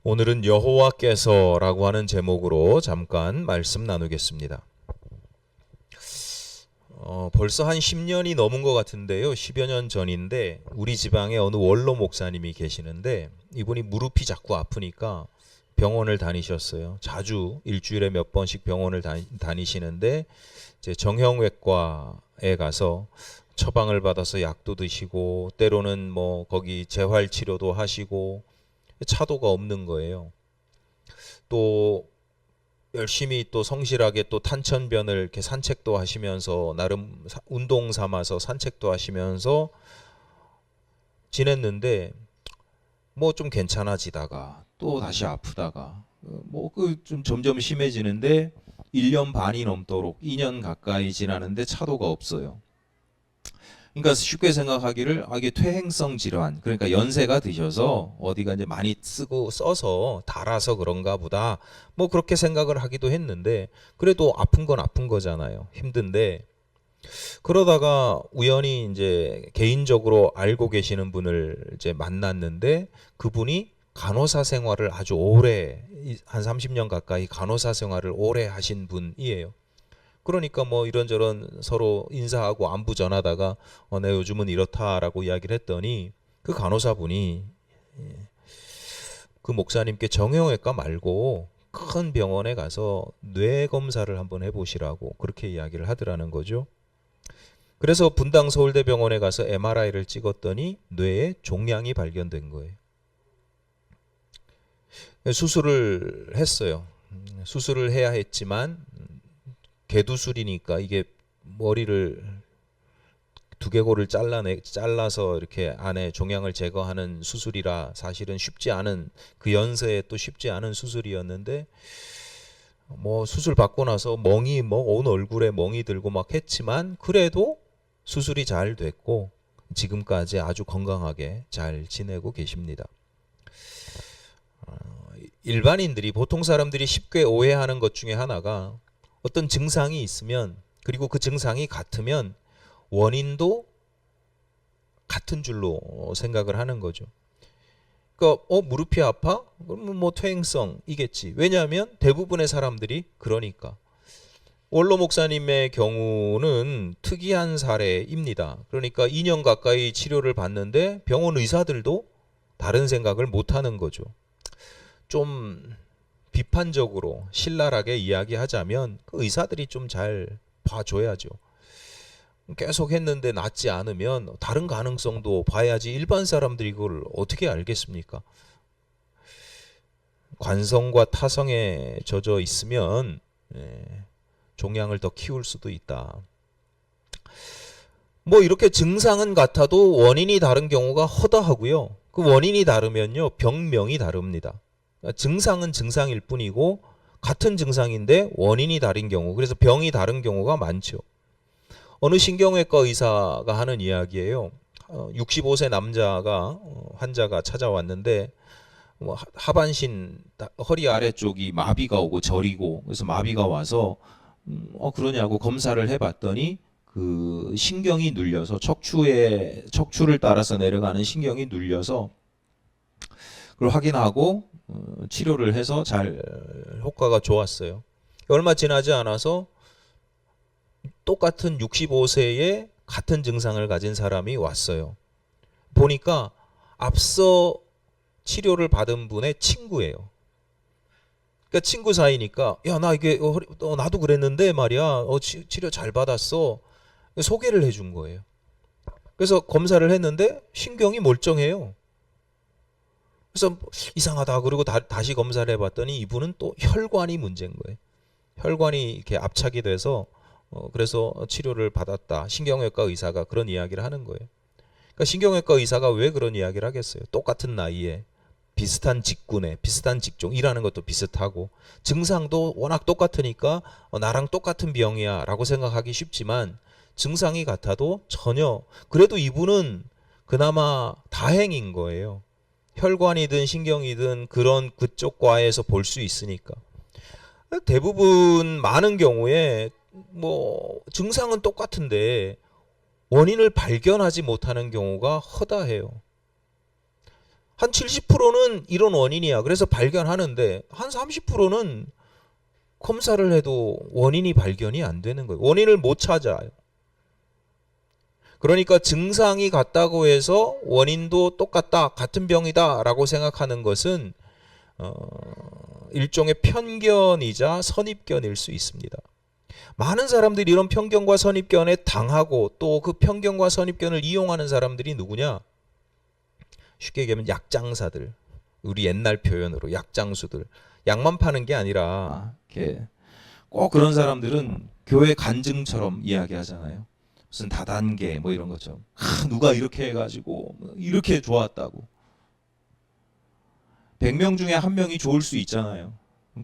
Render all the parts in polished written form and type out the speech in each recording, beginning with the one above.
오늘은 여호와께서라고 하는 제목으로 잠깐 말씀 나누겠습니다. 벌써 한 10년이 넘은 것 같은데요. 10여 년 전인데 우리 지방에 어느 원로 목사님이 계시는데 이분이 무릎이 자꾸 아프니까 병원을 다니셨어요. 자주 일주일에 몇 번씩 병원을 다니시는데 이제 정형외과에 가서 처방을 받아서 약도 드시고 때로는 뭐 거기 재활 치료도 하시고 차도가 없는 거예요. 또 열심히 또 성실하게 또 탄천변을 이렇게 산책도 하시면서 나름 운동 삼아서 산책도 하시면서 지냈는데 뭐 좀 괜찮아지다가 또 다시 아프다가 뭐 그 좀 점점 심해지는데 1년 반이 넘도록 2년 가까이 지나는데 차도가 없어요. 그러니까 쉽게 생각하기를 이게 퇴행성 질환, 그러니까 연세가 드셔서 어디가 이제 많이 써서 달아서 그런가 보다, 뭐 그렇게 생각을 하기도 했는데 그래도 아픈 건 아픈 거잖아요. 힘든데 그러다가 우연히 이제 개인적으로 알고 계시는 분을 이제 만났는데 그분이 간호사 생활을 아주 오래, 한 30년 가까이 간호사 생활을 오래 하신 분이에요. 그러니까 뭐 이런저런 서로 인사하고 안부 전하다가 내 요즘은 이렇다라고 이야기를 했더니 그 간호사분이 그 목사님께 정형외과 말고 큰 병원에 가서 뇌 검사를 한번 해보시라고 그렇게 이야기를 하더라는 거죠. 그래서 분당 서울대병원에 가서 MRI를 찍었더니 뇌에 종양이 발견된 거예요. 수술을 했어요. 수술을 해야 했지만 개두술이니까 이게 머리를 두개골을 잘라서 이렇게 안에 종양을 제거하는 수술이라 사실은 쉽지 않은, 그 연세에 또 쉽지 않은 수술이었는데 뭐 수술 받고 나서 멍이 뭐 온 얼굴에 멍이 들고 막 했지만 그래도 수술이 잘 됐고 지금까지 아주 건강하게 잘 지내고 계십니다. 일반인들이, 보통 사람들이 쉽게 오해하는 것 중에 하나가 어떤 증상이 있으면 그리고 그 증상이 같으면 원인도 같은 줄로 생각을 하는 거죠. 그러니까 무릎이 아파? 그러면 뭐 퇴행성이겠지. 왜냐하면 대부분의 사람들이 그러니까. 원로 목사님의 경우는 특이한 사례입니다. 그러니까 2년 가까이 치료를 받는데 병원 의사들도 다른 생각을 못 하는 거죠. 좀 비판적으로 신랄하게 이야기하자면 그 의사들이 좀 잘 봐줘야죠. 계속 했는데 낫지 않으면 다른 가능성도 봐야지 일반 사람들이 그걸 어떻게 알겠습니까? 관성과 타성에 젖어 있으면 종양을 더 키울 수도 있다. 뭐 이렇게 증상은 같아도 원인이 다른 경우가 허다하고요. 그 원인이 다르면요 병명이 다릅니다. 증상은 증상일 뿐이고 같은 증상인데 원인이 다른 경우, 그래서 병이 다른 경우가 많죠. 어느 신경외과 의사가 하는 이야기예요. 65세 남자가 환자가 찾아왔는데 하반신 허리 아래쪽이 마비가 오고 저리고, 그래서 마비가 와서 그러냐고 검사를 해봤더니 그 신경이 눌려서 척추를 따라서 내려가는 신경이 눌려서 그걸 확인하고 치료를 해서 잘 효과가 좋았어요. 얼마 지나지 않아서 똑같은 65세의 같은 증상을 가진 사람이 왔어요. 보니까 앞서 치료를 받은 분의 친구예요. 그러니까 친구 사이니까 야, 나 이게 나도 그랬는데 말이야. 치료 잘 받았어. 소개를 해준 거예요. 그래서 검사를 했는데 신경이 멀쩡해요. 그래서 이상하다 그러고 다시 검사를 해봤더니 이분은 또 혈관이 문제인 거예요. 혈관이 이렇게 압착이 돼서 그래서 치료를 받았다. 신경외과 의사가 그런 이야기를 하는 거예요. 그러니까 신경외과 의사가 왜 그런 이야기를 하겠어요? 똑같은 나이에 비슷한 직군에 비슷한 직종, 일하는 것도 비슷하고 증상도 워낙 똑같으니까 나랑 똑같은 병이야 라고 생각하기 쉽지만 증상이 같아도 전혀, 그래도 이분은 그나마 다행인 거예요. 혈관이든 신경이든 그런 그쪽 과에서 볼 수 있으니까. 대부분 많은 경우에 뭐 증상은 똑같은데 원인을 발견하지 못하는 경우가 허다해요. 한 70%는 이런 원인이야. 그래서 발견하는데 한 30%는 검사를 해도 원인이 발견이 안 되는 거예요. 원인을 못 찾아요. 그러니까 증상이 같다고 해서 원인도 똑같다, 같은 병이다 라고 생각하는 것은 일종의 편견이자 선입견일 수 있습니다. 많은 사람들이 이런 편견과 선입견에 당하고 또 그 편견과 선입견을 이용하는 사람들이 누구냐? 쉽게 얘기하면 약장사들, 우리 옛날 표현으로 약장수들, 약만 파는 게 아니라 꼭 그런 사람들은 교회 간증처럼 이야기하잖아요. 무슨 다단계 뭐 이런 것처럼 누가 이렇게 해가지고 이렇게 좋았다고. 100명 중에 한 명이 좋을 수 있잖아요.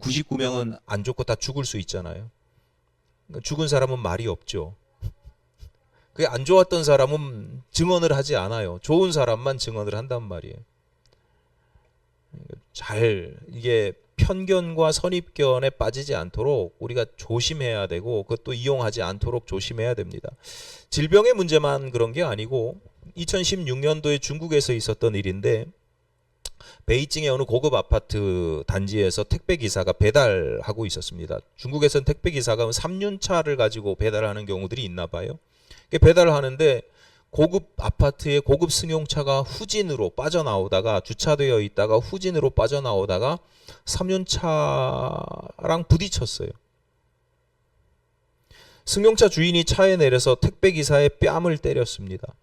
99명은 안 좋고 다 죽을 수 있잖아요. 죽은 사람은 말이 없죠. 그게 안 좋았던 사람은 증언을 하지 않아요. 좋은 사람만 증언을 한단 말이에요. 잘 이게 편견과 선입견에 빠지지 않도록 우리가 조심해야 되고 그것도 이용하지 않도록 조심해야 됩니다. 질병의 문제만 그런 게 아니고 2016년도에 중국에서 있었던 일인데 베이징의 어느 고급 아파트 단지에서 택배 기사가 배달하고 있었습니다. 중국에서는 택배 기사가 3륜차를 가지고 배달하는 경우들이 있나 봐요. 배달을 하는데 고급 아파트의 고급 승용차가 후진으로 빠져나오다가 주차되어 있다가 후진으로 빠져나오다가 3륜차랑 부딪혔어요. 승용차 주인이 차에 내려서 택배 기사의 뺨을 때렸습니다.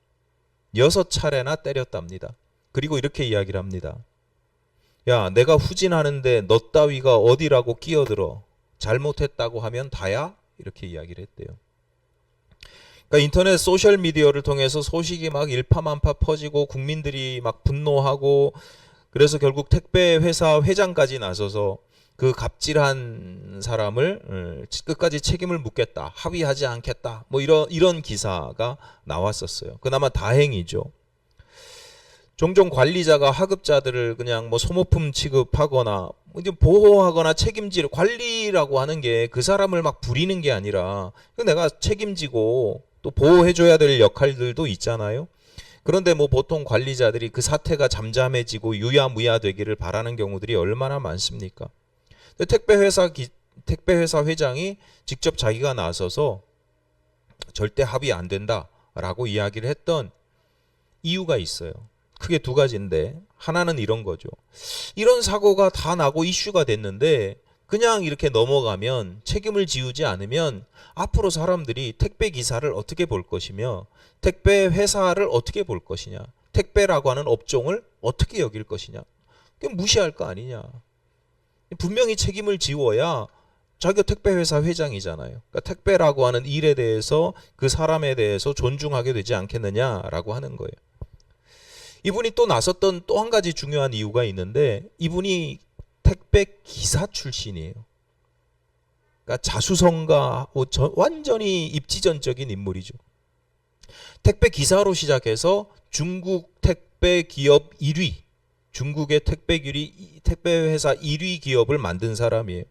6차례나 때렸답니다. 그리고 이렇게 이야기를 합니다. 야, 내가 후진하는데 너 따위가 어디라고 끼어들어? 잘못했다고 하면 다야? 이렇게 이야기를 했대요. 그러니까 인터넷 소셜 미디어를 통해서 소식이 막 일파만파 퍼지고 국민들이 막 분노하고 그래서 결국 택배 회사 회장까지 나서서 그 갑질한 사람을 끝까지 책임을 묻겠다, 합의하지 않겠다, 뭐 이런 기사가 나왔었어요. 그나마 다행이죠. 종종 관리자가 하급자들을 그냥 뭐 소모품 취급하거나 보호하거나 책임질 관리라고 하는 게 그 사람을 막 부리는 게 아니라 내가 책임지고 또 보호해줘야 될 역할들도 있잖아요. 그런데 뭐 보통 관리자들이 그 사태가 잠잠해지고 유야무야 되기를 바라는 경우들이 얼마나 많습니까? 택배 회사 회장이 직접 자기가 나서서 절대 합의 안 된다라고 이야기를 했던 이유가 있어요. 크게 두 가지인데 하나는 이런 거죠. 이런 사고가 다 나고 이슈가 됐는데 그냥 이렇게 넘어가면 책임을 지우지 않으면 앞으로 사람들이 택배 기사를 어떻게 볼 것이며 택배 회사를 어떻게 볼 것이냐, 택배라고 하는 업종을 어떻게 여길 것이냐, 그냥 무시할 거 아니냐. 분명히 책임을 지워야 자기가 택배 회사 회장이잖아요. 그러니까 택배라고 하는 일에 대해서 그 사람에 대해서 존중하게 되지 않겠느냐라고 하는 거예요. 이분이 또 나섰던 또 한 가지 중요한 이유가 있는데 이분이 택배 기사 출신이에요. 그러니까 자수성가 완전히 입지전적인 인물이죠. 택배 기사로 시작해서 중국 택배 기업 1위, 중국의 택배 회사 1위 기업을 만든 사람이에요.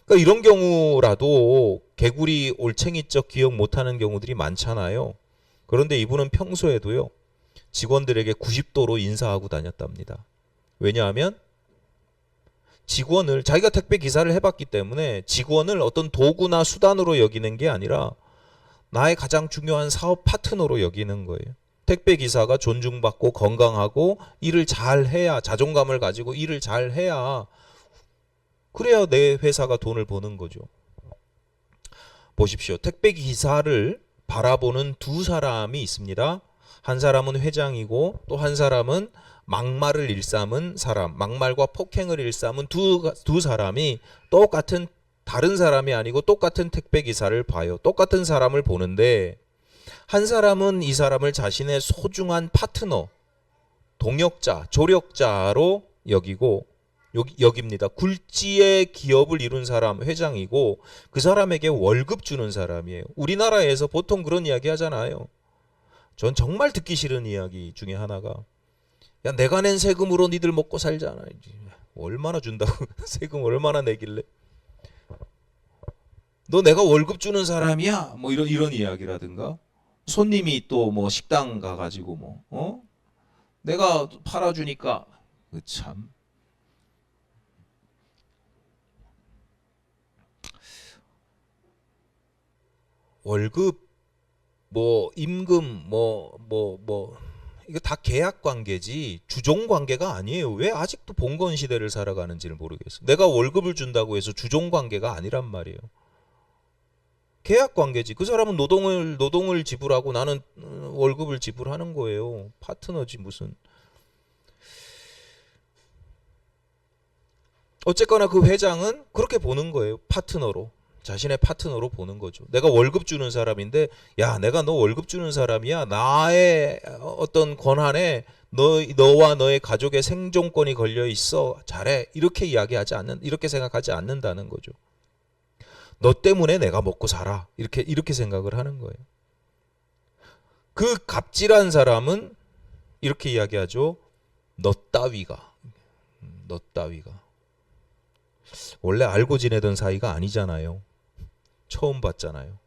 그러니까 이런 경우라도 개구리 올챙이적 기억 못하는 경우들이 많잖아요. 그런데 이분은 평소에도요 직원들에게 90도로 인사하고 다녔답니다. 왜냐하면 직원을 자기가 택배 기사를 해봤기 때문에 직원을 어떤 도구나 수단으로 여기는 게 아니라 나의 가장 중요한 사업 파트너로 여기는 거예요. 택배 기사가 존중받고 건강하고 일을 잘 해야 자존감을 가지고 일을 잘 해야 그래야 내 회사가 돈을 버는 거죠. 보십시오. 택배 기사를 바라보는 두 사람이 있습니다. 한 사람은 회장이고 또 한 사람은 막말을 일삼은 사람, 막말과 폭행을 일삼은 두 사람이 똑같은 다른 사람이 아니고 똑같은 택배 기사를 봐요. 똑같은 사람을 보는데 한 사람은 이 사람을 자신의 소중한 파트너, 동역자, 조력자로 여깁니다. 굴지의 기업을 이룬 사람, 회장이고 그 사람에게 월급 주는 사람이에요. 우리나라에서 보통 그런 이야기 하잖아요. 전 정말 듣기 싫은 이야기 중에 하나가 야 내가 낸 세금으로 니들 먹고 살잖아. 얼마나 준다고 세금 얼마나 내길래. 너 내가 월급 주는 사람이야? 뭐 이런 이야기라든가. 손님이 또 뭐 식당 가가지고 내가 팔아주니까 참. 월급 뭐 임금 이거 다 계약 관계지 주종 관계가 아니에요. 왜 아직도 봉건 시대를 살아가는지를 모르겠어. 내가 월급을 준다고 해서 주종 관계가 아니란 말이에요. 계약 관계지. 그 사람은 노동을 지불하고 나는 월급을 지불하는 거예요. 파트너지 무슨. 어쨌거나 그 회장은 그렇게 보는 거예요. 파트너로. 자신의 파트너로 보는 거죠. 내가 월급 주는 사람인데 야 내가 너 월급 주는 사람이야. 나의 어떤 권한에 너와 너의 가족의 생존권이 걸려 있어. 잘해. 이렇게 이렇게 생각하지 않는다는 거죠. 너 때문에 내가 먹고 살아. 이렇게 생각을 하는 거예요. 그 갑질한 사람은 이렇게 이야기하죠. 너 따위가 원래 알고 지내던 사이가 아니잖아요. 처음 봤잖아요.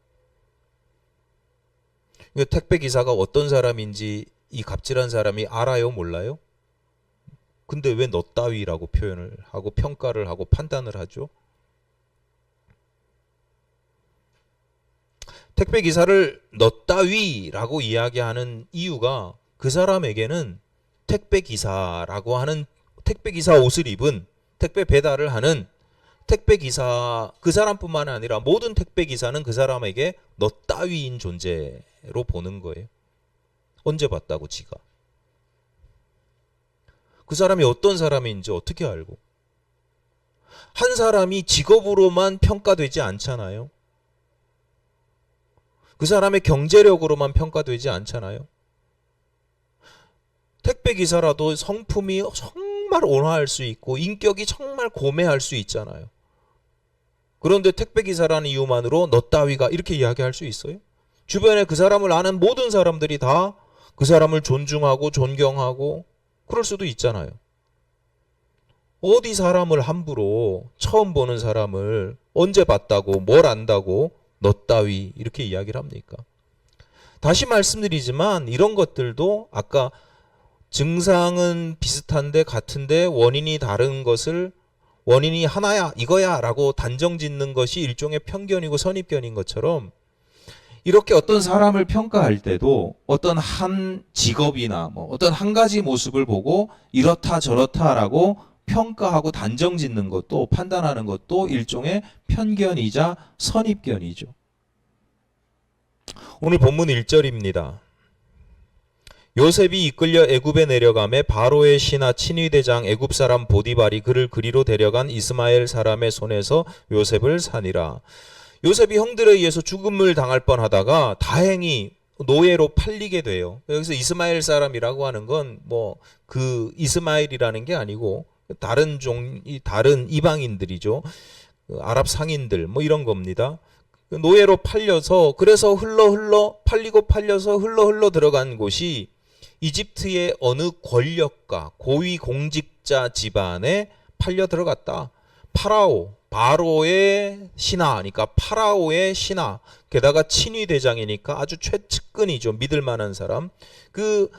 택배 기사가 어떤 사람인지 이 갑질한 사람이 알아요, 몰라요? 근데 왜 너 따위라고 표현을 하고 평가를 하고 판단을 하죠? 택배 기사를 너 따위라고 이야기하는 이유가 그 사람에게는 택배 기사라고 하는 택배 기사 옷을 입은 택배 배달을 하는 택배 기사 그 사람뿐만 아니라 모든 택배 기사는 그 사람에게 너 따위인 존재로 보는 거예요. 언제 봤다고 지가. 그 사람이 어떤 사람인지 어떻게 알고. 한 사람이 직업으로만 평가되지 않잖아요. 그 사람의 경제력으로만 평가되지 않잖아요. 택배 기사라도 성품이 정말 온화할 수 있고 인격이 정말 고매할 수 있잖아요. 그런데 택배 기사라는 이유만으로 너 따위가 이렇게 이야기할 수 있어요? 주변에 그 사람을 아는 모든 사람들이 다 그 사람을 존중하고 존경하고 그럴 수도 있잖아요. 어디 사람을 함부로 처음 보는 사람을 언제 봤다고 뭘 안다고 너 따위 이렇게 이야기를 합니까? 다시 말씀드리지만 이런 것들도 아까 증상은 비슷한데 같은데 원인이 다른 것을 원인이 하나야 이거야 라고 단정 짓는 것이 일종의 편견이고 선입견인 것처럼 이렇게 어떤 사람을 평가할 때도 어떤 한 직업이나 어떤 한 가지 모습을 보고 이렇다 저렇다라고 평가하고 단정 짓는 것도 판단하는 것도 일종의 편견이자 선입견이죠. 오늘 본문 1절입니다. 요셉이 이끌려 애굽에 내려가매 바로의 신하 친위대장 애굽 사람 보디발이 그를 그리로 데려간 이스마엘 사람의 손에서 요셉을 산이라. 요셉이 형들에 의해서 죽음을 당할 뻔하다가 다행히 노예로 팔리게 돼요. 여기서 이스마엘 사람이라고 하는 건 그 이스마엘이라는 게 아니고 다른 이방인들이죠. 아랍 상인들 이런 겁니다. 노예로 팔려서 그래서 팔려서 흘러 들어간 곳이 이집트의 어느 권력가 고위 공직자 집안에 팔려 들어갔다. 바로의 신하니까 파라오의 신하 게다가 친위대장이니까 아주 최측근이죠. 믿을 만한 사람. 그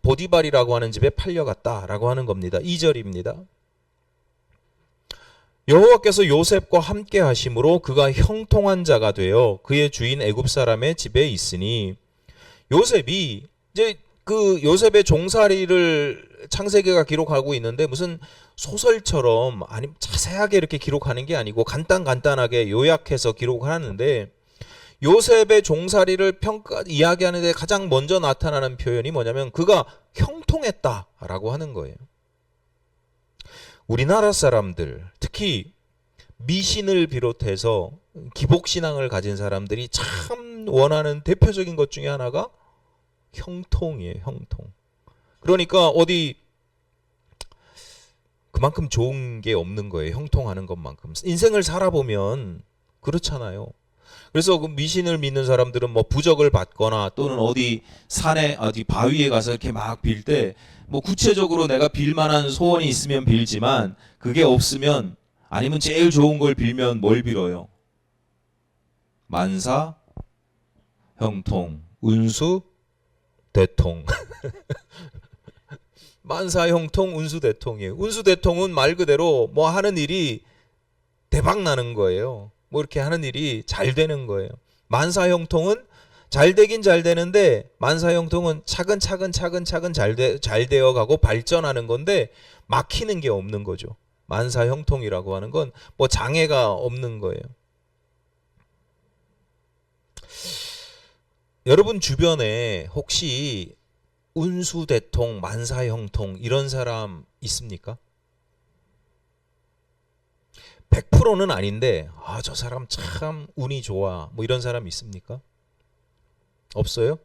보디발이라고 하는 집에 팔려갔다라고 하는 겁니다. 2절입니다. 여호와께서 요셉과 함께 하심으로 그가 형통한 자가 되어 그의 주인 애굽 사람의 집에 있으니 요셉이 이제 그 요셉의 종살이를 창세기가 기록하고 있는데 무슨 소설처럼 아니 자세하게 이렇게 기록하는 게 아니고 간단하게 요약해서 기록을 하는데 요셉의 종살이를 이야기하는데 가장 먼저 나타나는 표현이 뭐냐면 그가 형통했다라고 하는 거예요. 우리나라 사람들 특히 미신을 비롯해서 기복신앙을 가진 사람들이 참 원하는 대표적인 것 중에 하나가 형통이에요. 형통. 그러니까 어디 그만큼 좋은 게 없는 거예요. 형통하는 것만큼. 인생을 살아보면 그렇잖아요. 그래서 그 미신을 믿는 사람들은 부적을 받거나 또는 어디 산에 어디 바위에 가서 이렇게 막 빌 때 구체적으로 내가 빌 만한 소원이 있으면 빌지만 그게 없으면 아니면 제일 좋은 걸 빌면 뭘 빌어요? 만사 형통 운수 대통. 만사 형통 운수 대통이에요. 운수 대통은 말 그대로 뭐 하는 일이 대박 나는 거예요. 뭐 이렇게 하는 일이 잘 되는 거예요. 만사 형통은 잘 되긴 잘 되는데, 만사 형통은 차근차근 잘 되어 가고 발전하는 건데 막히는 게 없는 거죠. 만사 형통이라고 하는 건 뭐 장애가 없는 거예요. 여러분 주변에 혹시 운수대통, 만사형통 이런 사람 있습니까? 100%는 아닌데 저 사람 참 운이 좋아 뭐 이런 사람 있습니까? 없어요?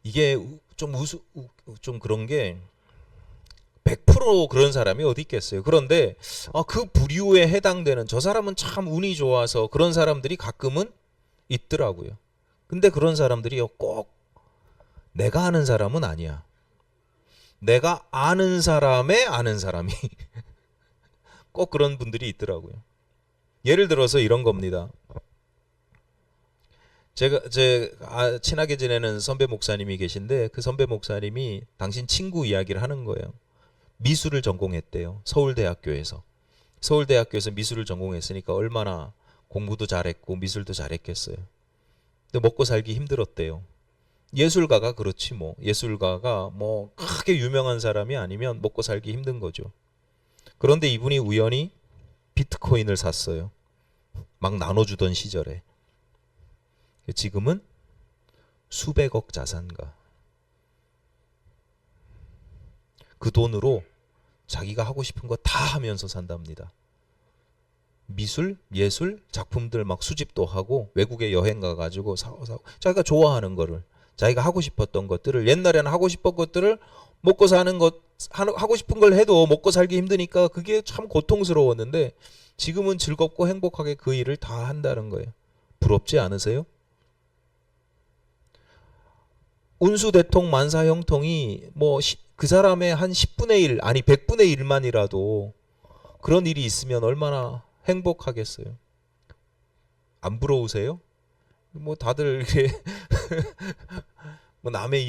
이게 좀 그런 게 100% 그런 사람이 어디 있겠어요. 그런데 그 부류에 해당되는 저 사람은 참 운이 좋아서 그런 사람들이 가끔은 있더라고요. 근데 그런 사람들이요 꼭 내가 아는 사람은 아니야. 내가 아는 사람의 아는 사람이 꼭 그런 분들이 있더라고요. 예를 들어서 이런 겁니다. 제가 친하게 지내는 선배 목사님이 계신데 그 선배 목사님이 당신 친구 이야기를 하는 거예요. 미술을 전공했대요. 서울대학교에서 미술을 전공했으니까 얼마나 공부도 잘했고 미술도 잘했겠어요. 근데 먹고 살기 힘들었대요. 예술가가 그렇지 뭐. 예술가가 뭐 크게 유명한 사람이 아니면 먹고 살기 힘든 거죠. 그런데 이분이 우연히 비트코인을 샀어요. 막 나눠주던 시절에. 지금은 수백억 자산가. 그 돈으로 자기가 하고 싶은 거 다 하면서 산답니다. 미술, 예술, 작품들 막 수집도 하고 외국에 여행 가가지고 사고 자기가 좋아하는 거를, 자기가 하고 싶었던 것들을, 옛날에는 하고 싶은 것들을 먹고 사는 것, 하고 싶은 걸 해도 먹고 살기 힘드니까 그게 참 고통스러웠는데 지금은 즐겁고 행복하게 그 일을 다 한다는 거예요. 부럽지 않으세요? 운수대통 만사형통이 뭐 그 사람의 한 10분의 1 아니 100분의 1만이라도 그런 일이 있으면 얼마나 행복하겠어요. 안 부러우세요? 뭐 다들 이렇게 뭐 남의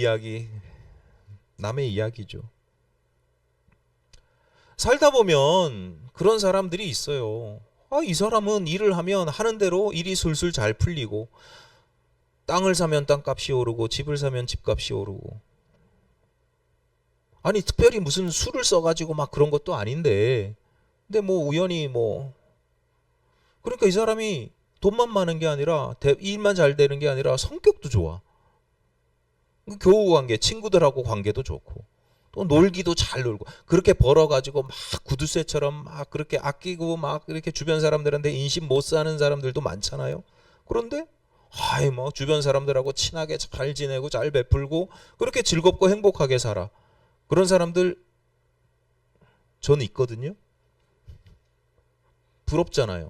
이야기죠. 살다 보면 그런 사람들이 있어요. 이 사람은 일을 하면 하는 대로 일이 술술 잘 풀리고, 땅을 사면 땅값이 오르고 집을 사면 집값이 오르고, 아니 특별히 무슨 수를 써가지고 막 그런 것도 아닌데, 근데 뭐 우연히 뭐 그러니까 이 사람이 돈만 많은 게 아니라 일만 잘 되는 게 아니라 성격도 좋아. 교우 관계, 친구들하고 관계도 좋고, 또 놀기도 잘 놀고, 그렇게 벌어가지고 막 구두쇠처럼 막 그렇게 아끼고 막 이렇게 주변 사람들한테 인심 못 사는 사람들도 많잖아요. 그런데 뭐 주변 사람들하고 친하게 잘 지내고 잘 베풀고 그렇게 즐겁고 행복하게 살아. 그런 사람들 저는 있거든요. 부럽잖아요.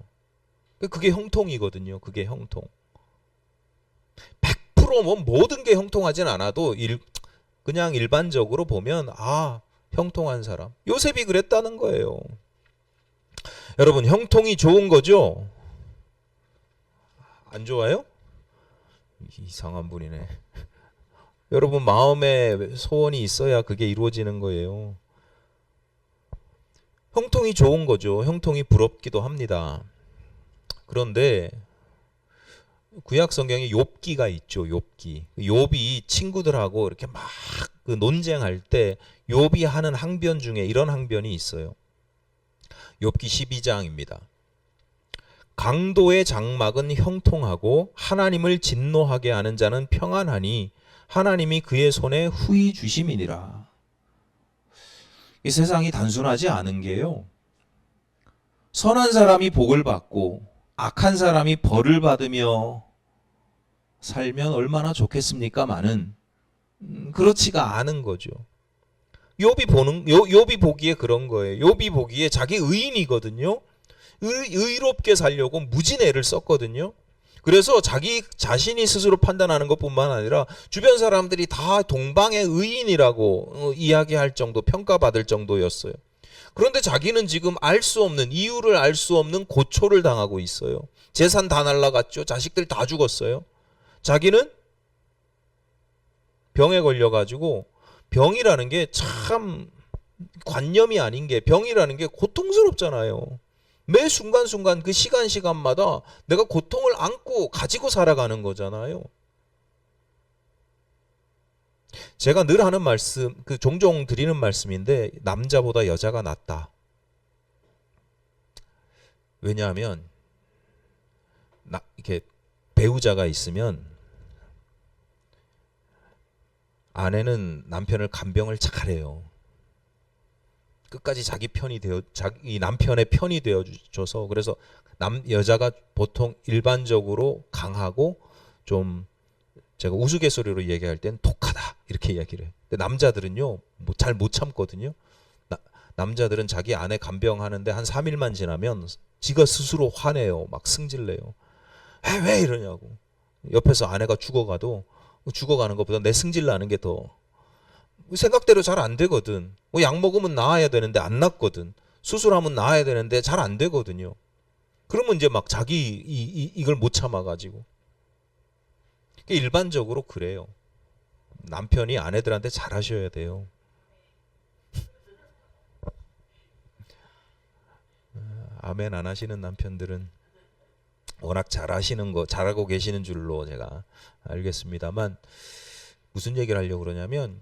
그게 형통이거든요. 그게 형통. 100% 뭐 모든 게 형통하진 않아도 그냥 일반적으로 보면 형통한 사람. 요셉이 그랬다는 거예요. 여러분 형통이 좋은 거죠? 안 좋아요? 이상한 분이네. 여러분 마음에 소원이 있어야 그게 이루어지는 거예요. 형통이 좋은 거죠. 형통이 부럽기도 합니다. 그런데 구약 성경에 욥기가 있죠. 욥이 친구들하고 이렇게 막 그 논쟁할 때 욥이 하는 항변 중에 이런 항변이 있어요. 욥기 12장입니다. 강도의 장막은 형통하고 하나님을 진노하게 하는 자는 평안하니 하나님이 그의 손에 후히 주심이니라. 이 세상이 단순하지 않은 게요. 선한 사람이 복을 받고 악한 사람이 벌을 받으며 살면 얼마나 좋겠습니까마는 그렇지가 않은 거죠. 욥이 보기에 그런 거예요. 욥이 보기에 자기 의인이거든요. 의롭게 살려고 무진 애를 썼거든요. 그래서 자기 자신이 스스로 판단하는 것뿐만 아니라 주변 사람들이 다 동방의 의인이라고 이야기할 정도, 평가받을 정도였어요. 그런데 자기는 지금 알 수 없는, 이유를 알 수 없는 고초를 당하고 있어요. 재산 다 날라갔죠. 자식들 다 죽었어요. 자기는 병에 걸려가지고, 병이라는 게 참 관념이 아닌 게, 병이라는 게 고통스럽잖아요. 매 순간순간 그 시간마다 내가 고통을 안고 가지고 살아가는 거잖아요. 제가 늘 하는 말씀, 종종 드리는 말씀인데, 남자보다 여자가 낫다. 왜냐하면 이렇게 배우자가 있으면 아내는 남편을 간병을 잘해요. 끝까지 자기 남편의 편이 되어줘서. 그래서 여자가 보통 일반적으로 강하고, 좀 제가 우스갯소리로 얘기할 땐 독하다 이렇게 이야기를 해요. 근데 남자들은요 잘 못 참거든요. 남자들은 자기 아내 간병하는데 한 3일만 지나면 지가 스스로 화내요. 막 승질내요. 왜 이러냐고. 옆에서 아내가 죽어가는 것보다 내 승질 나는 게 더 생각대로 잘 안 되거든. 약 먹으면 나아야 되는데 안 낫거든. 수술하면 나아야 되는데 잘 안 되거든요. 그러면 이제 막 자기 이걸 못 참아가지고. 일반적으로 그래요. 남편이 아내들한테 잘하셔야 돼요. 아멘 안 하시는 남편들은 워낙 잘하고 계시는 줄로 제가 알겠습니다만, 무슨 얘기를 하려고 그러냐면,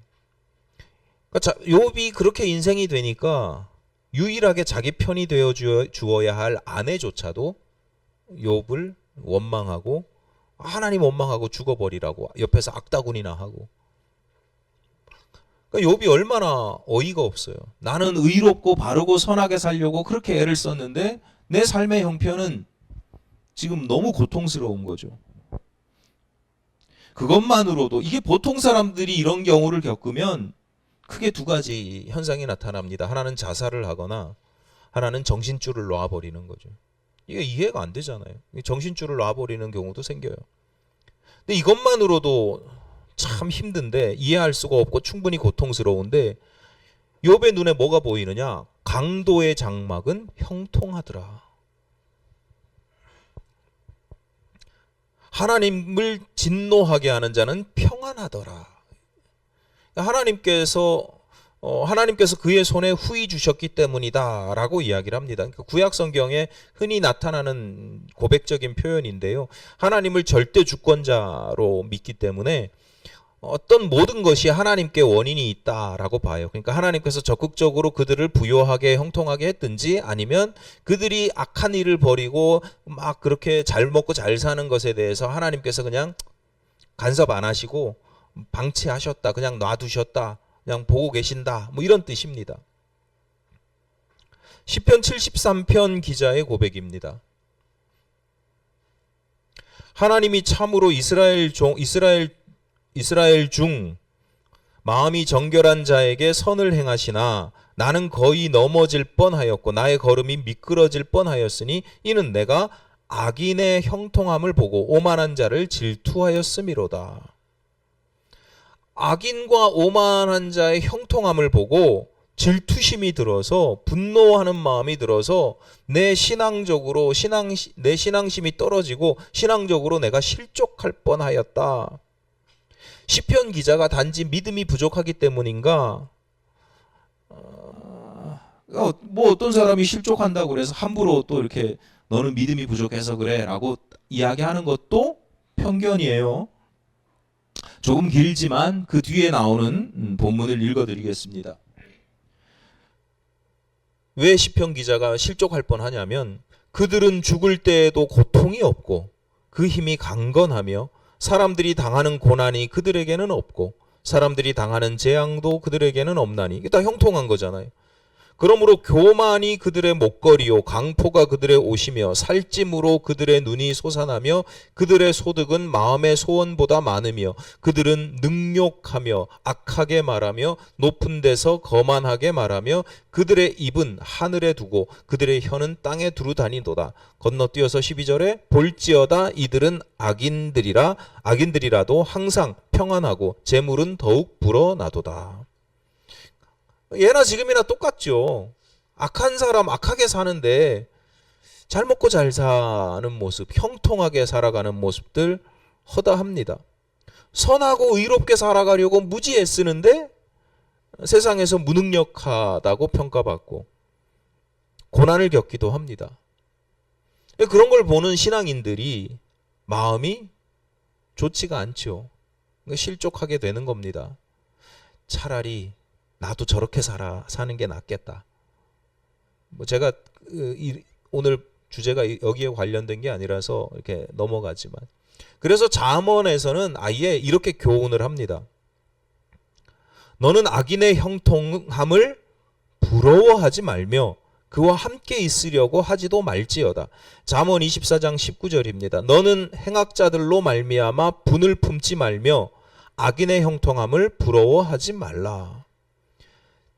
욥이 그렇게 인생이 되니까 유일하게 자기 편이 되어 주어야 할 아내조차도 욥을 원망하고, 하나님 원망하고 죽어버리라고 옆에서 악다구니나 하고. 욥이 얼마나 어이가 없어요. 나는 의롭고 바르고 선하게 살려고 그렇게 애를 썼는데 내 삶의 형편은 지금 너무 고통스러운 거죠. 그것만으로도, 이게 보통 사람들이 이런 경우를 겪으면 크게 두 가지 현상이 나타납니다. 하나는 자살을 하거나, 하나는 정신줄을 놔버리는 거죠. 이게 이해가 안 되잖아요. 정신줄을 놔버리는 경우도 생겨요. 근데 이것만으로도 참 힘든데, 이해할 수가 없고 충분히 고통스러운데, 욥의 눈에 뭐가 보이느냐? 강도의 장막은 형통하더라. 하나님을 진노하게 하는 자는 평안하더라. 하나님께서 그의 손에 후히 주셨기 때문이다라고 이야기를 합니다. 그러니까 구약 성경에 흔히 나타나는 고백적인 표현인데요. 하나님을 절대 주권자로 믿기 때문에 어떤 모든 것이 하나님께 원인이 있다라고 봐요. 그러니까 하나님께서 적극적으로 그들을 부요하게 형통하게 했든지, 아니면 그들이 악한 일을 벌이고 막 그렇게 잘 먹고 잘 사는 것에 대해서 하나님께서 그냥 간섭 안 하시고 방치하셨다, 그냥 놔두셨다, 그냥 보고 계신다, 뭐 이런 뜻입니다. 시편 73편 기자의 고백입니다. 하나님이 참으로 이스라엘 중 마음이 정결한 자에게 선을 행하시나 나는 거의 넘어질 뻔하였고 나의 걸음이 미끄러질 뻔하였으니 이는 내가 악인의 형통함을 보고 오만한 자를 질투하였음이로다. 악인과 오만한 자의 형통함을 보고 질투심이 들어서, 분노하는 마음이 들어서 내 신앙심이 떨어지고 신앙적으로 내가 실족할 뻔하였다. 시편 기자가 단지 믿음이 부족하기 때문인가? 뭐 어떤 사람이 실족한다고 그래서 함부로 또 이렇게 너는 믿음이 부족해서 그래 라고 이야기하는 것도 편견이에요. 조금 길지만 그 뒤에 나오는 본문을 읽어드리겠습니다. 왜 시편 기자가 실족할 뻔하냐면, 그들은 죽을 때에도 고통이 없고 그 힘이 강건하며 사람들이 당하는 고난이 그들에게는 없고 사람들이 당하는 재앙도 그들에게는 없나니. 이게 다 형통한 거잖아요. 그러므로 교만이 그들의 목걸이요 강포가 그들의 옷이며 살찜으로 그들의 눈이 솟아나며 그들의 소득은 마음의 소원보다 많으며 그들은 능욕하며 악하게 말하며 높은 데서 거만하게 말하며 그들의 입은 하늘에 두고 그들의 혀는 땅에 두루 다니도다. 건너뛰어서 12절에 볼지어다 이들은 악인들이라도 항상 평안하고 재물은 더욱 불어나도다. 예나 지금이나 똑같죠. 악한 사람 악하게 사는데 잘 먹고 잘 사는 모습, 형통하게 살아가는 모습들 허다합니다. 선하고 의롭게 살아가려고 무지 애쓰는데 세상에서 무능력하다고 평가받고 고난을 겪기도 합니다. 그런 걸 보는 신앙인들이 마음이 좋지가 않죠. 실족하게 되는 겁니다. 차라리 나도 저렇게 사는 게 낫겠다. 제가 오늘 주제가 여기에 관련된 게 아니라서 이렇게 넘어가지만, 그래서 잠언에서는 아예 이렇게 교훈을 합니다. 너는 악인의 형통함을 부러워하지 말며 그와 함께 있으려고 하지도 말지어다. 잠언 24장 19절입니다. 너는 행악자들로 말미암아 분을 품지 말며 악인의 형통함을 부러워하지 말라.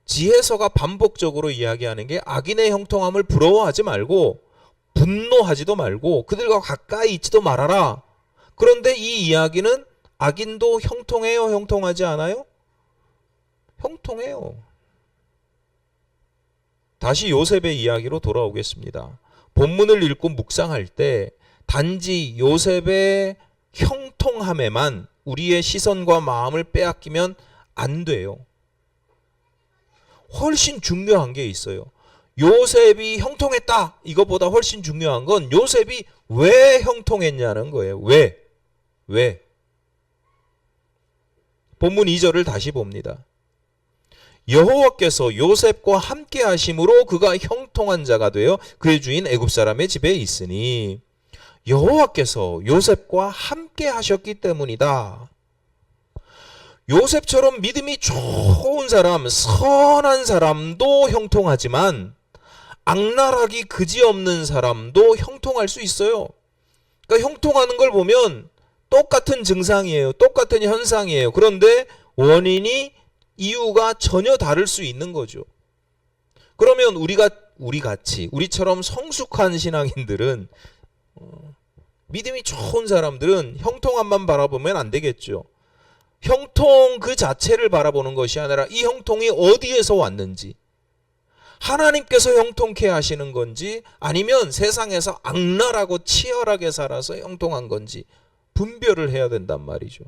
지혜서가 반복적으로 이야기하는 게 악인의 형통함을 부러워하지 말고 분노하지도 말고 그들과 가까이 있지도 말아라. 그런데 이 이야기는 악인도 형통해요, 형통하지 않아요? 형통해요. 다시 요셉의 이야기로 돌아오겠습니다. 본문을 읽고 묵상할 때 단지 요셉의 형통함에만 우리의 시선과 마음을 빼앗기면 안 돼요. 훨씬 중요한 게 있어요. 요셉이 형통했다. 이것보다 훨씬 중요한 건 요셉이 왜 형통했냐는 거예요. 왜? 본문 2절을 다시 봅니다. 여호와께서 요셉과 함께 하심으로 그가 형통한 자가 되어 그의 주인 애굽 사람의 집에 있으니, 여호와께서 요셉과 함께 하셨기 때문이다. 요셉처럼 믿음이 좋은 사람, 선한 사람도 형통하지만 악랄하기 그지없는 사람도 형통할 수 있어요. 그러니까 형통하는 걸 보면 똑같은 증상이에요. 똑같은 현상이에요. 그런데 원인이, 이유가 전혀 다를 수 있는 거죠. 그러면 우리처럼 성숙한 신앙인들은, 믿음이 좋은 사람들은 형통함만 바라보면 안 되겠죠. 형통 그 자체를 바라보는 것이 아니라 이 형통이 어디에서 왔는지, 하나님께서 형통케 하시는 건지 아니면 세상에서 악랄하고 치열하게 살아서 형통한 건지 분별을 해야 된단 말이죠.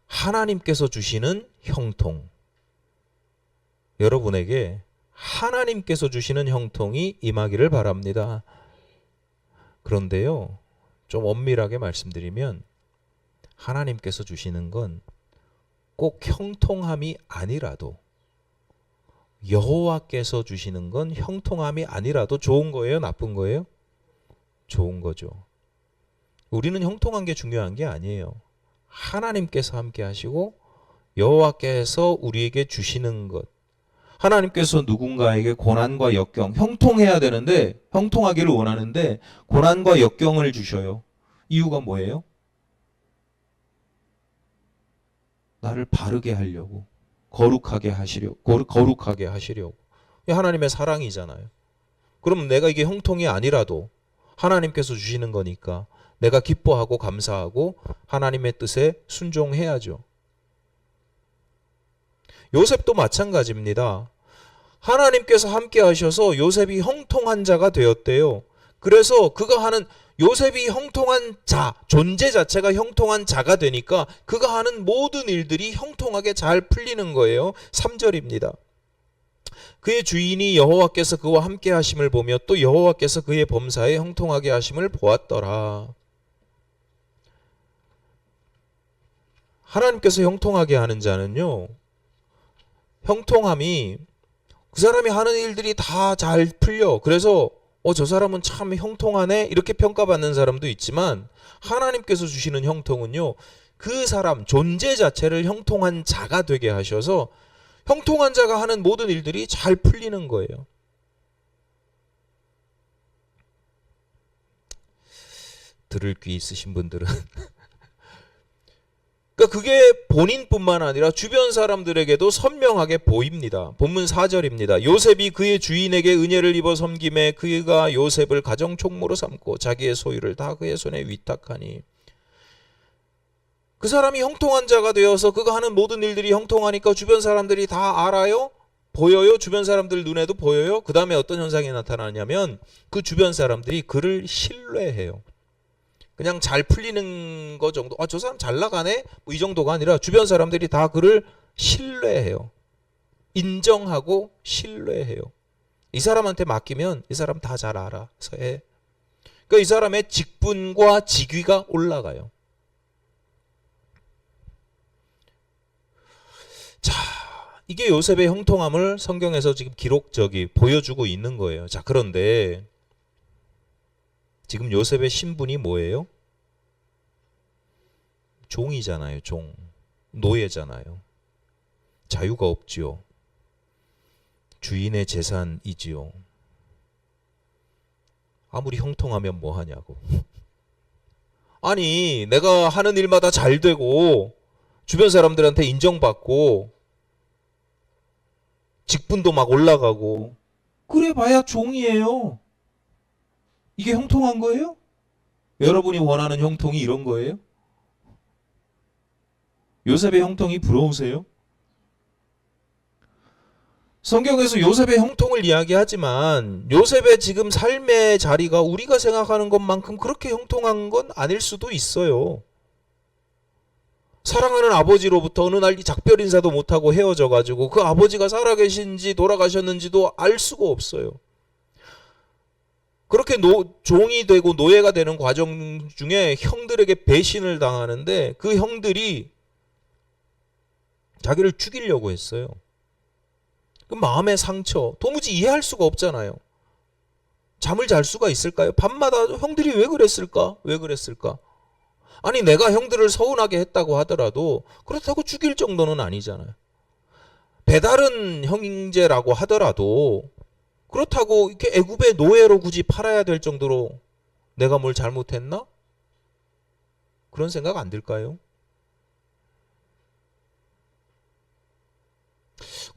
하나님께서 주시는 형통, 여러분에게 하나님께서 주시는 형통이 임하기를 바랍니다. 그런데요, 좀 엄밀하게 말씀드리면 하나님께서 주시는 건 꼭 형통함이 아니라도, 여호와께서 주시는 건 형통함이 아니라도 좋은 거예요, 나쁜 거예요? 좋은 거죠. 우리는 형통한 게 중요한 게 아니에요. 하나님께서 함께 하시고 여호와께서 우리에게 주시는 것, 하나님께서 누군가에게 고난과 역경, 형통해야 되는데, 형통하기를 원하는데 고난과 역경을 주셔요. 이유가 뭐예요? 나를 바르게 하려고, 거룩하게 하시려고. 이게 하나님의 사랑이잖아요. 그럼 내가 이게 형통이 아니라도 하나님께서 주시는 거니까 내가 기뻐하고 감사하고 하나님의 뜻에 순종해야죠. 요셉도 마찬가지입니다. 하나님께서 함께 하셔서 요셉이 형통한 자가 되었대요. 그래서 그가 하는, 요셉이 형통한 자, 존재 자체가 형통한 자가 되니까 그가 하는 모든 일들이 형통하게 잘 풀리는 거예요. 3절입니다. 그의 주인이 여호와께서 그와 함께 하심을 보며 또 여호와께서 그의 범사에 형통하게 하심을 보았더라. 하나님께서 형통하게 하는 자는요, 형통함이 그 사람이 하는 일들이 다 잘 풀려. 그래서 저 사람은 참 형통하네 이렇게 평가받는 사람도 있지만, 하나님께서 주시는 형통은요, 그 사람 존재 자체를 형통한 자가 되게 하셔서 형통한 자가 하는 모든 일들이 잘 풀리는 거예요. 들을 귀 있으신 분들은 그러니까 그게 본인뿐만 아니라 주변 사람들에게도 선명하게 보입니다. 본문 4절입니다. 요셉이 그의 주인에게 은혜를 입어 섬김에 그가 요셉을 가정 총무로 삼고 자기의 소유를 다 그의 손에 위탁하니. 그 사람이 형통한 자가 되어서 그가 하는 모든 일들이 형통하니까 주변 사람들이 다 알아요? 보여요? 주변 사람들 눈에도 보여요? 그 다음에 어떤 현상이 나타나냐면 그 주변 사람들이 그를 신뢰해요. 그냥 잘 풀리는 거 정도, 아, 저 사람 잘 나가네? 뭐 이 정도가 아니라 주변 사람들이 다 그를 신뢰해요. 인정하고 신뢰해요. 이 사람한테 맡기면 이 사람 다 잘 알아서 해. 그러니까 이 사람의 직분과 직위가 올라가요. 자, 이게 요셉의 형통함을 성경에서 지금 보여주고 있는 거예요. 자, 그런데 지금 요셉의 신분이 뭐예요? 종이잖아요. 종. 노예잖아요. 자유가 없지요. 주인의 재산이지요. 아무리 형통하면 뭐 하냐고. 아니, 내가 하는 일마다 잘 되고 주변 사람들한테 인정받고 직분도 막 올라가고 그래 봐야 종이에요. 이게 형통한 거예요? 여러분이 원하는 형통이 이런 거예요? 요셉의 형통이 부러우세요? 성경에서 요셉의 형통을 이야기하지만 요셉의 지금 삶의 자리가 우리가 생각하는 것만큼 그렇게 형통한 건 아닐 수도 있어요. 사랑하는 아버지로부터 어느 날 작별 인사도 못하고 헤어져가지고 그 아버지가 살아계신지 돌아가셨는지도 알 수가 없어요. 그렇게 종이 되고 노예가 되는 과정 중에 형들에게 배신을 당하는데 그 형들이 자기를 죽이려고 했어요. 그 마음의 상처 도무지 이해할 수가 없잖아요. 잠을 잘 수가 있을까요? 밤마다 형들이 왜 그랬을까? 왜 그랬을까? 아니, 내가 형들을 서운하게 했다고 하더라도 그렇다고 죽일 정도는 아니잖아요. 배다른 형제라고 하더라도 그렇다고 이렇게 애굽의 노예로 굳이 팔아야 될 정도로 내가 뭘 잘못했나? 그런 생각 안 들까요?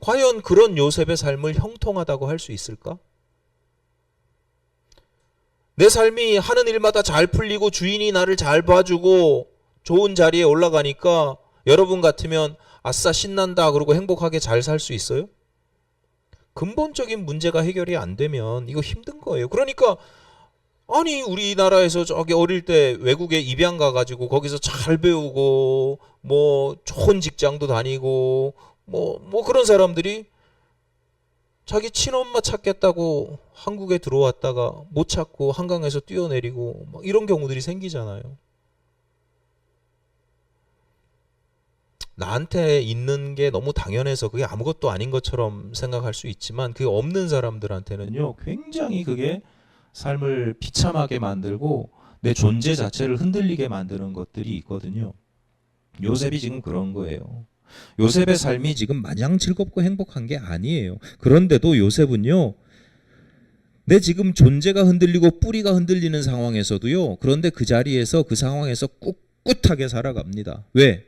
과연 그런 요셉의 삶을 형통하다고 할 수 있을까? 내 삶이 하는 일마다 잘 풀리고 주인이 나를 잘 봐주고 좋은 자리에 올라가니까 여러분 같으면 아싸 신난다 그러고 행복하게 잘 살 수 있어요? 근본적인 문제가 해결이 안 되면 이거 힘든 거예요. 그러니까 아니, 우리나라에서 저기 어릴 때 외국에 입양 가가지고 거기서 잘 배우고 뭐 좋은 직장도 다니고 뭐 그런 사람들이 자기 친엄마 찾겠다고 한국에 들어왔다가 못 찾고 한강에서 뛰어내리고 막 이런 경우들이 생기잖아요. 나한테 있는 게 너무 당연해서 그게 아무것도 아닌 것처럼 생각할 수 있지만 그게 없는 사람들한테는요, 굉장히 그게 삶을 비참하게 만들고 내 존재 자체를 흔들리게 만드는 것들이 있거든요. 요셉이 지금 그런 거예요. 요셉의 삶이 지금 마냥 즐겁고 행복한 게 아니에요. 그런데도 요셉은요, 내 지금 존재가 흔들리고 뿌리가 흔들리는 상황에서도요, 그런데 그 자리에서 그 상황에서 꿋꿋하게 살아갑니다. 왜?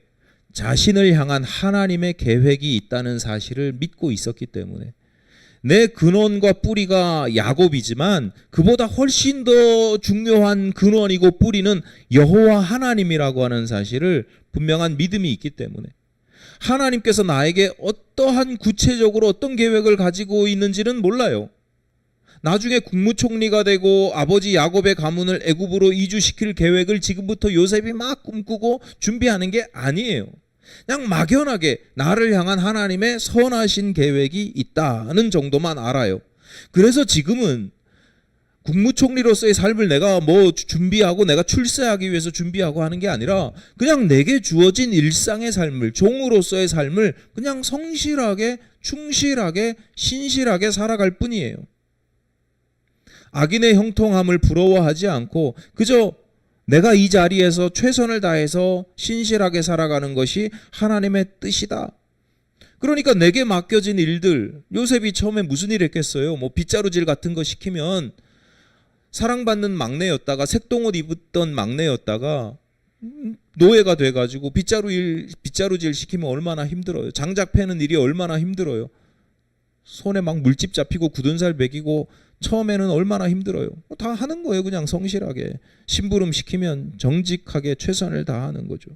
자신을 향한 하나님의 계획이 있다는 사실을 믿고 있었기 때문에. 내 근원과 뿌리가 야곱이지만 그보다 훨씬 더 중요한 근원이고 뿌리는 여호와 하나님이라고 하는 사실을 분명한 믿음이 있기 때문에 하나님께서 나에게 어떠한 구체적으로 어떤 계획을 가지고 있는지는 몰라요. 나중에 국무총리가 되고 아버지 야곱의 가문을 애굽으로 이주시킬 계획을 지금부터 요셉이 막 꿈꾸고 준비하는 게 아니에요. 그냥 막연하게 나를 향한 하나님의 선하신 계획이 있다는 정도만 알아요. 그래서 지금은 국무총리로서의 삶을 내가 뭐 준비하고 내가 출세하기 위해서 준비하고 하는 게 아니라 그냥 내게 주어진 일상의 삶을, 종으로서의 삶을 그냥 성실하게, 충실하게, 신실하게 살아갈 뿐이에요. 악인의 형통함을 부러워하지 않고 그저 내가 이 자리에서 최선을 다해서 신실하게 살아가는 것이 하나님의 뜻이다. 그러니까 내게 맡겨진 일들, 요셉이 처음에 무슨 일 했겠어요? 뭐 빗자루질 같은 거 시키면 사랑받는 막내였다가 색동옷 입었던 막내였다가 노예가 돼가지고 빗자루질 시키면 얼마나 힘들어요. 장작 패는 일이 얼마나 힘들어요. 손에 막 물집 잡히고 굳은 살 먹이고 처음에는 얼마나 힘들어요. 다 하는 거예요. 그냥 성실하게. 심부름 시키면 정직하게 최선을 다하는 거죠.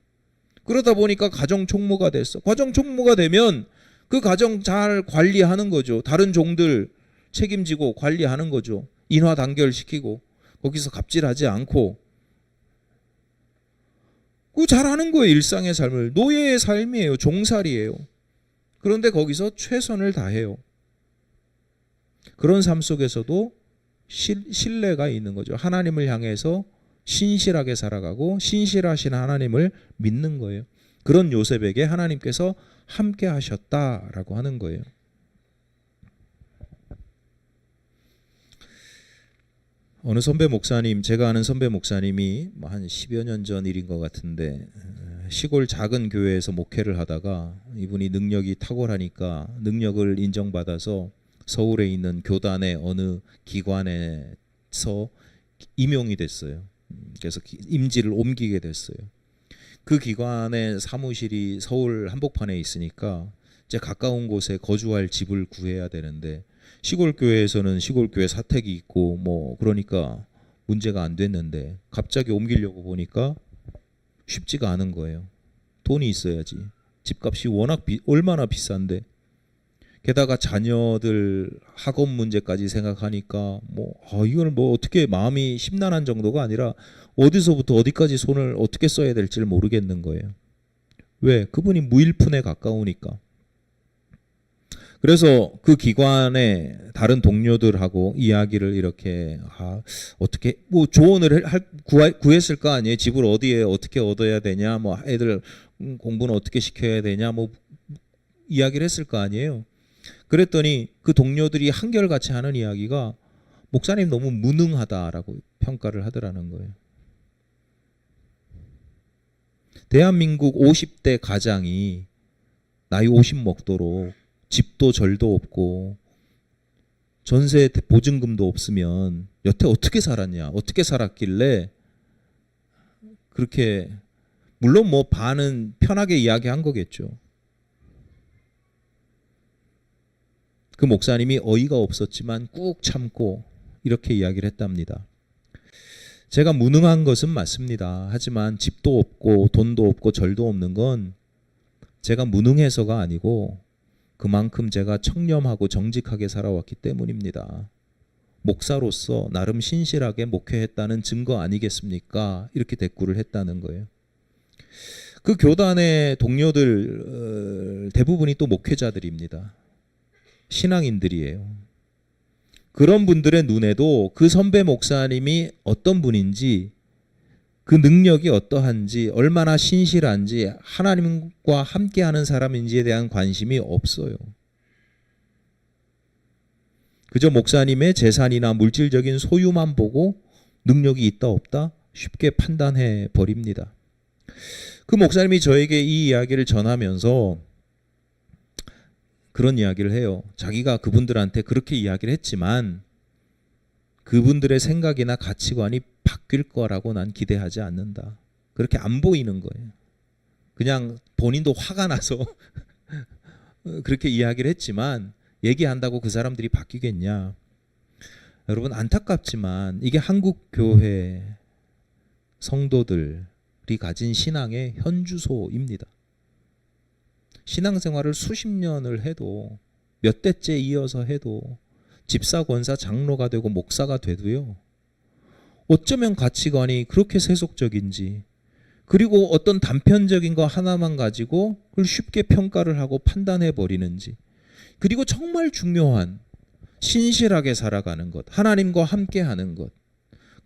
그러다 보니까 가정 총무가 됐어. 가정 총무가 되면 그 가정 잘 관리하는 거죠. 다른 종들 책임지고 관리하는 거죠. 인화 단결시키고 거기서 갑질하지 않고 그 잘하는 거예요. 일상의 삶을. 노예의 삶이에요. 종살이에요. 그런데 거기서 최선을 다해요. 그런 삶 속에서도 신뢰가 있는 거죠. 하나님을 향해서 신실하게 살아가고 신실하신 하나님을 믿는 거예요. 그런 요셉에게 하나님께서 함께 하셨다라고 하는 거예요. 어느 선배 목사님, 제가 아는 선배 목사님이 한 10여 년 전 일인 것 같은데 시골 작은 교회에서 목회를 하다가 이분이 능력이 탁월하니까 능력을 인정받아서 서울에 있는 교단의 어느 기관에서 임용이 됐어요. 그래서 임지를 옮기게 됐어요. 그 기관의 사무실이 서울 한복판에 있으니까 이제 가까운 곳에 거주할 집을 구해야 되는데 시골 교회에서는 시골 교회 사택이 있고 뭐 그러니까 문제가 안 됐는데 갑자기 옮기려고 보니까 쉽지가 않은 거예요. 돈이 있어야지. 집값이 워낙 얼마나 비싼데 게다가 자녀들 학업 문제까지 생각하니까 이걸 어떻게 마음이 심란한 정도가 아니라 어디서부터 어디까지 손을 어떻게 써야 될지를 모르겠는 거예요. 왜? 그분이 무일푼에 가까우니까. 그래서 그 기관의 다른 동료들하고 이야기를 이렇게 어떻게 조언을 구했을 거 아니에요. 집을 어디에 어떻게 얻어야 되냐, 애들 공부는 어떻게 시켜야 되냐, 이야기를 했을 거 아니에요. 그랬더니 그 동료들이 한결같이 하는 이야기가 목사님 너무 무능하다라고 평가를 하더라는 거예요. 대한민국 50대 가장이 나이 50 먹도록 집도 절도 없고 전세 보증금도 없으면 여태 어떻게 살았냐, 어떻게 살았길래 그렇게, 물론 반은 편하게 이야기한 거겠죠. 그 목사님이 어이가 없었지만 꾹 참고 이렇게 이야기를 했답니다. 제가 무능한 것은 맞습니다. 하지만 집도 없고 돈도 없고 절도 없는 건 제가 무능해서가 아니고 그만큼 제가 청렴하고 정직하게 살아왔기 때문입니다. 목사로서 나름 신실하게 목회했다는 증거 아니겠습니까? 이렇게 대꾸를 했다는 거예요. 그 교단의 동료들 대부분이 또 목회자들입니다. 신앙인들이에요. 그런 분들의 눈에도 그 선배 목사님이 어떤 분인지, 그 능력이 어떠한지, 얼마나 신실한지, 하나님과 함께하는 사람인지에 대한 관심이 없어요. 그저 목사님의 재산이나 물질적인 소유만 보고 능력이 있다 없다 쉽게 판단해 버립니다. 그 목사님이 저에게 이 이야기를 전하면서 그런 이야기를 해요. 자기가 그분들한테 그렇게 이야기를 했지만 그분들의 생각이나 가치관이 바뀔 거라고 난 기대하지 않는다. 그렇게 안 보이는 거예요. 그냥 본인도 화가 나서 그렇게 이야기를 했지만 얘기한다고 그 사람들이 바뀌겠냐. 여러분 안타깝지만 이게 한국 교회 성도들이 가진 신앙의 현주소입니다. 신앙생활을 수십 년을 해도 몇 대째 이어서 해도 집사, 권사, 장로가 되고 목사가 돼도요. 어쩌면 가치관이 그렇게 세속적인지, 그리고 어떤 단편적인 거 하나만 가지고 그걸 쉽게 평가를 하고 판단해 버리는지, 그리고 정말 중요한 신실하게 살아가는 것, 하나님과 함께하는 것,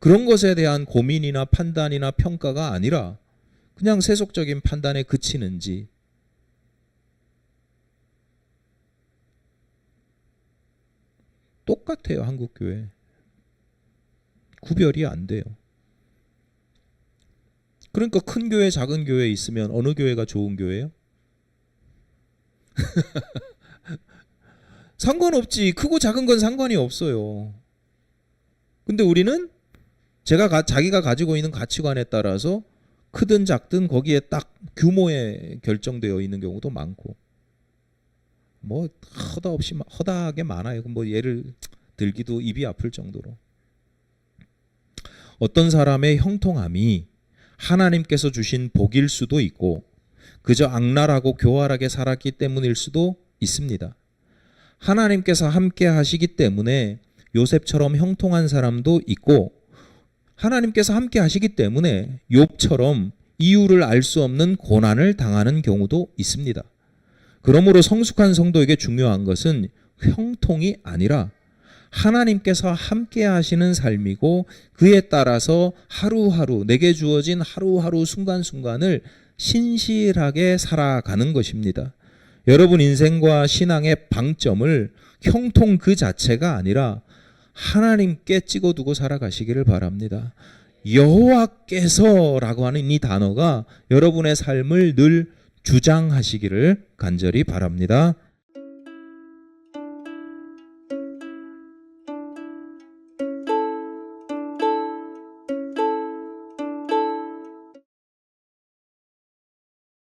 그런 것에 대한 고민이나 판단이나 평가가 아니라 그냥 세속적인 판단에 그치는지, 똑같아요. 한국교회. 구별이 안 돼요. 그러니까 큰 교회, 작은 교회 있으면 어느 교회가 좋은 교회예요? 상관없지. 크고 작은 건 상관이 없어요. 근데 우리는 자기가 가지고 있는 가치관에 따라서 크든 작든 거기에 딱 규모에 결정되어 있는 경우도 많고, 허다하게 많아요. 예를 들기도 입이 아플 정도로. 어떤 사람의 형통함이 하나님께서 주신 복일 수도 있고 그저 악랄하고 교활하게 살았기 때문일 수도 있습니다. 하나님께서 함께 하시기 때문에 요셉처럼 형통한 사람도 있고, 하나님께서 함께 하시기 때문에 욥처럼 이유를 알 수 없는 고난을 당하는 경우도 있습니다. 그러므로 성숙한 성도에게 중요한 것은 형통이 아니라 하나님께서 함께 하시는 삶이고, 그에 따라서 하루하루 내게 주어진 하루하루 순간순간을 신실하게 살아가는 것입니다. 여러분 인생과 신앙의 방점을 형통 그 자체가 아니라 하나님께 찍어두고 살아가시기를 바랍니다. 여호와께서라고 하는 이 단어가 여러분의 삶을 늘 주장하시기를 간절히 바랍니다.